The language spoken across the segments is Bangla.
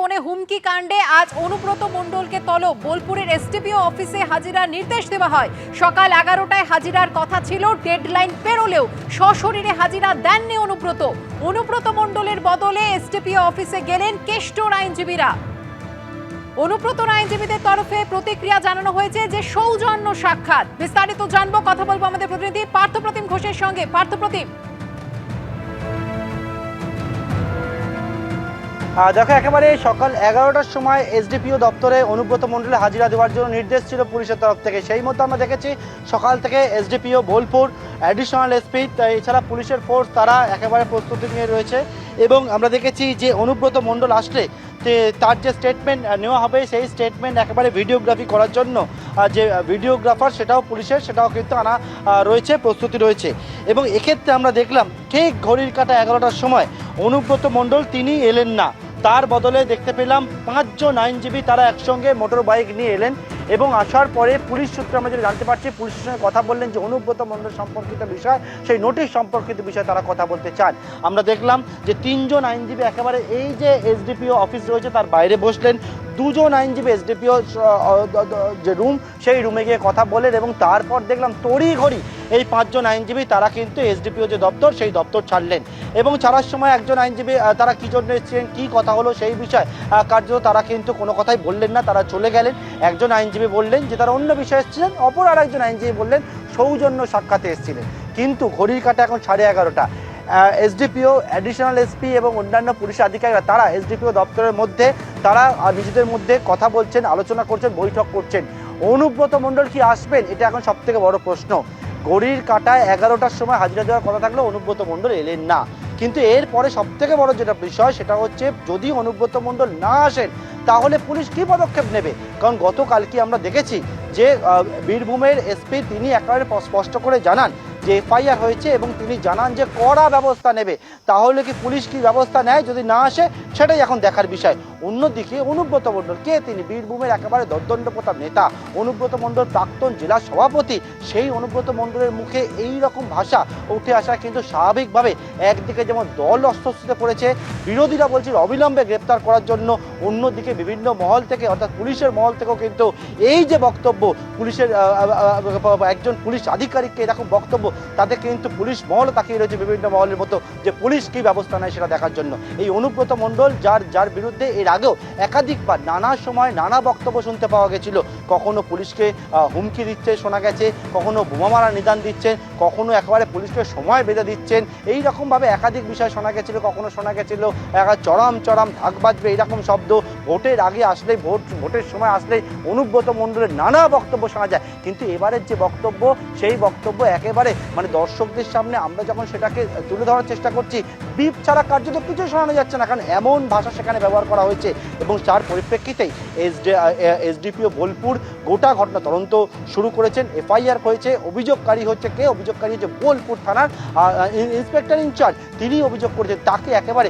ফোনে হুমকি কাণ্ডে আজ অনুব্রত মণ্ডলকে তলব বোলপুরের এসডিপিও অফিসে হাজিরার নির্দেশ দেওয়া হয়। সকাল 11টায় হাজিরার কথা ছিল, ডেডলাইন পেরোলেও সশরীরে হাজিরা দেননি অনুব্রত। অনুব্রত মণ্ডলের বদলে এসডিপিও অফিসে গেলেন কেষ্টর আইনজীবীরা। অনুব্রত আইনজীবীদের তরফে প্রতিক্রিয়া জানানো হয়েছে যে সৌজন্য সাক্ষাৎ। বিস্তারিত জানবো, কথা বলবো আমাদের প্রতিনিধি পার্থপ্রতিম ঘোষের সঙ্গে। পার্থপ্রতিম, দেখো, একেবারে সকাল 11টার সময় এসডিপিও দপ্তরে অনুব্রত মণ্ডলে হাজিরা দেওয়ার জন্য নির্দেশ ছিল পুলিশের তরফ থেকে। সেই মতো আমরা দেখেছি সকাল থেকে এসডিপিও বোলপুর, অ্যাডিশনাল এসপি, এছাড়া পুলিশের ফোর্স তারা একেবারে প্রস্তুতি নিয়ে রয়েছে। এবং আমরা দেখেছি যে অনুব্রত মণ্ডল আসলে তার যে স্টেটমেন্ট নেওয়া হবে সেই স্টেটমেন্ট একেবারে ভিডিওগ্রাফি করার জন্য যে ভিডিওগ্রাফার সেটাও পুলিশের, সেটাও কিন্তু আনা রয়েছে, প্রস্তুতি রয়েছে। এবং এক্ষেত্রে আমরা দেখলাম ঠিক ঘড়ির কাঁটা 11টার সময় অনুব্রত মণ্ডল তিনি এলেন না। তার বদলে দেখতে পেলাম 5 জন আইনজীবী তারা একসঙ্গে মোটর বাইক নিয়ে এলেন এবং আসার পরে পুলিশ সূত্রে আমরা যেটা জানতে পারছি, পুলিশের সঙ্গে কথা বললেন যে অনুব্রত মণ্ডল সম্পর্কিত বিষয়, সেই নোটিশ সম্পর্কিত বিষয়ে তারা কথা বলতে চান। আমরা দেখলাম যে 3 জন আইনজীবী একেবারে এই যে এসডিপিও অফিস রয়েছে তার বাইরে বসলেন। 2 জন আইনজীবী এসডিপিও যে রুম, সেই রুমে গিয়ে কথা বলেন এবং তারপর দেখলাম তড়িঘড়ি এই 5 জন আইনজীবী তারা কিন্তু এসডিপিও যে দপ্তর সেই দপ্তর ছাড়লেন। এবং ছাড়ার সময় একজন আইনজীবী তারা কী জন্য এসেছিলেন, কী কথা হলো সেই বিষয়ে কার্যত তারা কিন্তু কোনো কথাই বললেন না, তারা চলে গেলেন। একজন আইনজীবী বললেন যে তারা অন্য বিষয়ে এসেছিলেন, অপর আর একজন আইনজীবী বললেন সৌজন্য সাক্ষাতে এসেছিলেন। কিন্তু ঘড়ির কাঁটা এখন 11:30। এসডিপিও, অ্যাডিশনাল এসপি এবং অন্যান্য পুলিশ আধিকারিকরা তারা এসডিপিও দপ্তরের মধ্যে তারা নিজেদের মধ্যে কথা বলছেন, আলোচনা করছেন, বৈঠক করছেন। অনুব্রত মণ্ডল কি আসবেন, এটা এখন সবথেকে বড় প্রশ্ন। ঘড়ির কাঁটায় 11টার সময় হাজিরা দেওয়ার কথা থাকলেও অনুব্রত মণ্ডল এলেন না। কিন্তু এরপরে সবথেকে বড় যেটা বিষয় সেটা হচ্ছে, যদি অনুব্রত মণ্ডল না আসেন তাহলে পুলিশ কী পদক্ষেপ নেবে। কারণ গতকালকে আমরা দেখেছি যে বীরভূমের এসপি তিনি একেবারে স্পষ্ট করে জানান যে এফআইআর হয়েছে এবং তিনি জানান যে কড়া ব্যবস্থা নেবে। তাহলে কি পুলিশ কি ব্যবস্থা নেয়, যদি না আসে সেটাই এখন দেখার বিষয়। অন্যদিকে অনুব্রত মণ্ডল কে, তিনি বীরভূমের একেবারে দর্দণ্ডপ্রতাপ নেতা। অনুব্রত মণ্ডল প্রাক্তন জেলা সভাপতি। সেই অনুব্রত মণ্ডলের মুখে এই রকম ভাষা উঠে আসা কিন্তু স্বাভাবিকভাবে একদিকে যেমন দল অস্বস্তিতে পড়েছে, বিরোধীরা বলছে অবিলম্বে গ্রেপ্তার করার জন্য, অন্যদিকে বিভিন্ন মহল থেকে অর্থাৎ পুলিশের মহল থেকেও কিন্তু এই যে বক্তব্য, পুলিশের একজন পুলিশ আধিকারিককে এরকম বক্তব্য, তাদের কিন্তু পুলিশ মহল তাকিয়ে রয়েছে বিভিন্ন মহলের মতো যে পুলিশ কী ব্যবস্থা নেয় সেটা দেখার জন্য। এই অনুব্রত মণ্ডল যার বিরুদ্ধে এর আগেও একাধিকবার নানা সময় নানা বক্তব্য শুনতে পাওয়া গেছিল। কখনো পুলিশকে হুমকি দিচ্ছে শোনা গেছে, কখনো বোমা মারা নিদান দিচ্ছেন, কখনো একেবারে পুলিশকে সময় বেঁধে দিচ্ছেন, এই রকমভাবে একাধিক বিষয় শোনা গেছিল। কখনো শোনা গেছিল চরম ঢাক বাজবে এইরকম শব্দ। ভোটের আগে আসলেই, ভোটের সময় আসলেই অনুব্রত মণ্ডলের নানা বক্তব্য শোনা যায়। কিন্তু এবারের যে বক্তব্য, সেই বক্তব্য একেবারে দর্শকদের সামনে আমরা যখন সেটাকে তুলে ধরার চেষ্টা করছি, বিপ ছাড়া কার্যত কিছু শোনানো যাচ্ছে না, কারণ এমন ভাষা সেখানে ব্যবহার করা হয়েছে। এবং তার পরিপ্রেক্ষিতেই এসডিপিও বোলপুর গোটা ঘটনা তদন্ত শুরু করেছেন। এফআইআর হয়েছে, অভিযোগকারী হচ্ছে কে, অভিযোগকারী হচ্ছে বোলপুর থানার ইন্সপেক্টর ইনচার্জ। তিনি অভিযোগ করেছেন তাকে একেবারে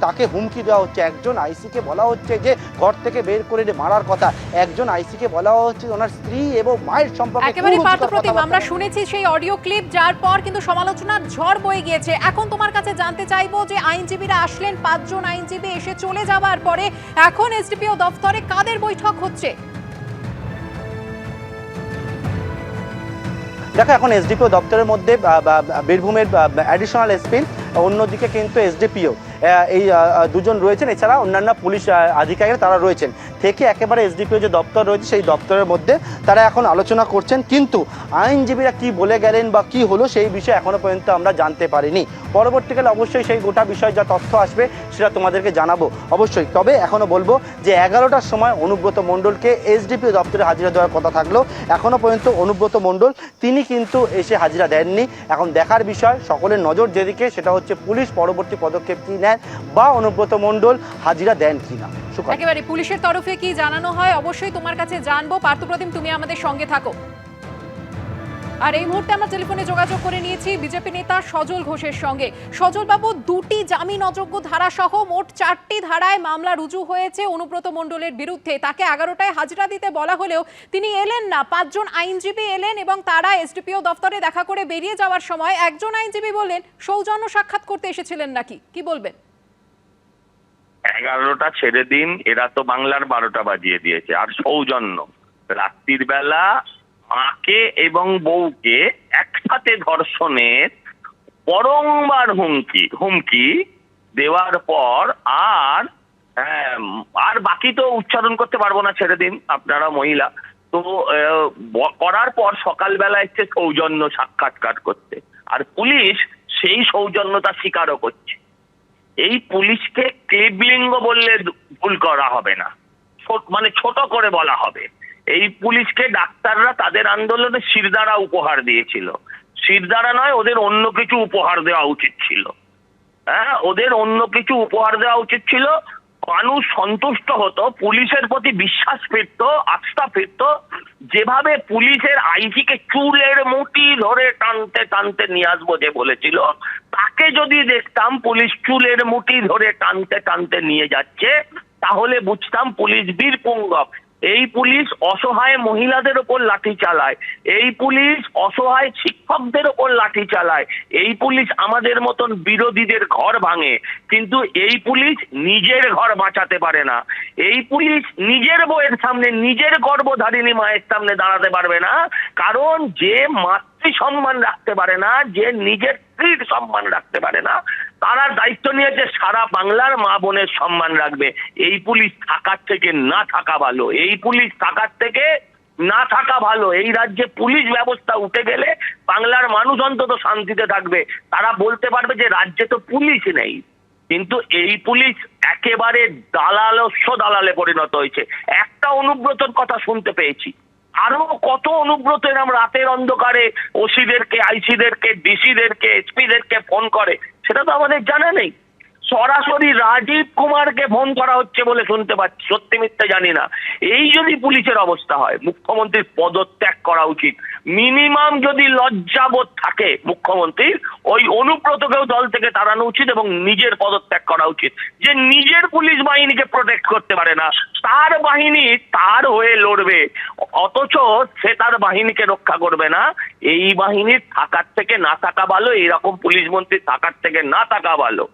তাকে হুমকি দেওয়া হচ্ছে। একজন আইসিকে বলা হচ্ছে যে ঘর থেকে বের করে মারার কথা, একজন আইসিকে বলা হচ্ছে ওনার স্ত্রী এবং মায়ের সম্পর্কে। একেবারে পার্থপ্রতিম, আমরা শুনেছি সেই অডিও ক্লিপ, যার পর কিন্তু সমালোচনার ঝড় বয়ে গিয়েছে। এখন তোমার কাছে জানতে চাইবো যে আইনজীবীরা আসলেন, 5 জন আইনজীবী এসে চলে যাওয়ার পরে এখন এসডিপিও দপ্তরে কাদের বৈঠক হচ্ছে? দেখো, এখন এসডিপিও দপ্তরের মধ্যে বীরভূমের অ্যাডিশনাল এসপি, অন্যদিকে কিন্তু এসডিপিও এই 2 জন রয়েছেন, এছাড়া অন্যান্য পুলিশ আধিকারিক তারা রয়েছেন। থেকে একেবারে এসডিপিও যে দপ্তর রয়েছে সেই দপ্তরের মধ্যে তারা এখন আলোচনা করছেন। কিন্তু আইনজীবীরা কি বলে গেলেন বা কি হলো সেই বিষয়ে এখনো পর্যন্ত আমরা জানতে পারিনি। পরবর্তীকালে অবশ্যই সেই গোটা বিষয় যা তথ্য আসবে সেটা তোমাদেরকে জানাবো অবশ্যই। তবে এখনো বলবো যে 11টার সময় অনুব্রত মণ্ডলকে এসডিপিও দপ্তরে হাজিরা দেওয়ার কথা থাকলেও এখনো পর্যন্ত অনুব্রত মণ্ডল তিনি কিন্তু এসে হাজিরা দেননি। এখন দেখার বিষয়, সকলের নজর যেদিকে, সেটা হচ্ছে পুলিশ পরবর্তী পদক্ষেপ কি নেন বা অনুব্রত মণ্ডল হাজিরা দেন কিনা। একেবারে পুলিশের তরফে কি জানানো হয় অবশ্যই তোমার কাছে জানবো। পার্থপ্রতিম, তুমি আমাদের সঙ্গে থাকো। আর এই মুহূর্তে আমরা টেলিফোনে যোগাযোগ করে নিয়েছি বিজেপি নেতা সজল ঘোষের সঙ্গে। সজল বাবু, 2টি জামিন অযোগ্য ধারা সহ মোট 4টি ধারায় মামলা রুজু হয়েছে অনুব্রত মণ্ডলের বিরুদ্ধে। তাকে 11টায় হাজিরা দিতে বলা হলেও তিনি এলেন না। 5 জন আইনজীবী এলেন এবং তারা এসডিপিও দপ্তরে দেখা করে বেরিয়ে যাওয়ার সময় একজন আইনজীবী বললেন সৌজন্য সাক্ষাৎ করতে এসেছিলেন নাকি, কি বলবেন? 11টা ছেড়ে দিন, এরা তো বাংলার 12টা বাজিয়ে দিয়েছে। আর সৌজন্য, রাত্রির বেলা মাকে এবং বউকে একসাথে ধর্ষণের বরংবার হুমকি দেওয়ার পর আর আর বাকি তো উচ্চারণ করতে পারবো না, ছেড়ে দিন, আপনারা মহিলা তো। করার পর সকালবেলা এসছে সৌজন্য সাক্ষাৎকার করতে, আর পুলিশ সেই সৌজন্যতা স্বীকারও করছে। এই পুলিশকে ক্লিবলিঙ্গ বললে ভুল করা হবে না, মানে ছোট করে বলা হবে। এই পুলিশকে ডাক্তাররা তাদের আন্দোলনে শিরদাঁড়া উপহার দিয়েছিল। শিরদাঁড়া নয়, ওদের অন্য কিছু উপহার দেওয়া উচিত ছিল। হ্যাঁ, ওদের অন্য কিছু উপহার দেওয়া উচিত ছিল। মানুষ সন্তুষ্ট হতো, পুলিশের প্রতি বিশ্বাস ফিরত, আস্থা ফিরত। যেভাবে পুলিশের আইজিকে চুলের মুঠি ধরে টানতে টানতে নিয়ে আসবো যে বলেছিল, তাকে যদি দেখতাম পুলিশ চুলের মুঠি ধরে টানতে টানতে নিয়ে যাচ্ছে, তাহলে বুঝতাম পুলিশ বীরপুঙ্গব। এই পুলিশ অসহায় মহিলাদের ওপর লাঠি চালায়, এই পুলিশ অসহায় শিক্ষকদের ওপর লাঠি চালায়, এই পুলিশ আমাদের মতন বিরোধীদের ঘর ভাঙে, কিন্তু এই পুলিশ নিজের ঘর বাঁচাতে পারে না। এই পুলিশ নিজের বউয়ের সামনে, নিজের গর্ভধারিণী মায়ের সামনে দাঁড়াতে পারবে না, কারণ যে মাতৃ সম্মান রাখতে পারে না, যে নিজের স্ত্রীর সম্মান রাখতে পারে না, তারা দায়িত্ব নিয়েছে সারা বাংলার মা বোনের সম্মান রাখবে। এই পুলিশ থাকার থেকে না থাকা ভালো, এই পুলিশ থাকার থেকে না থাকা ভালো। এই রাজ্যে পুলিশ ব্যবস্থা উঠে গেলে বাংলার মানুষ অন্তত শান্তিতে থাকবে। তারা বলতে পারবে যে রাজ্যে তো পুলিশ নেই, কিন্তু এই পুলিশ একেবারে দালালে পরিণত হয়েছে। একটা অনুব্রতর কথা শুনতে পেয়েছি, আরো কত অনুব্রত এরম রাতের অন্ধকারে ওসিদেরকে, আইসিদেরকে, ডিসিদেরকে, এসপিদেরকে ফোন করে, সেটা তো আমাদের জানা নেই। সরাসরি রাজীব কুমারকে ফোন করা হচ্ছে বলে শুনতে পাচ্ছি, সত্যি মিথ্যে জানি না। এই যদি পুলিশের অবস্থা হয়, মুখ্যমন্ত্রীর পদত্যাগ করা উচিত। মিনিমাম যদি লজ্জাবোধ থাকে মুখ্যমন্ত্রীর, ওই অনুব্রতকেও দল থেকে তাড়ানো উচিত এবং নিজের পদত্যাগ করা উচিত। যে নিজের পুলিশ বাহিনীকে প্রোটেক্ট করতে পারে না, তার বাহিনী তার হয়ে লড়বে, অথচ সে তার বাহিনীকে রক্ষা করবে না। এই বাহিনীর থাকার থেকে না থাকা ভালো, এইরকম পুলিশ মন্ত্রী থাকার থেকে না থাকা ভালো।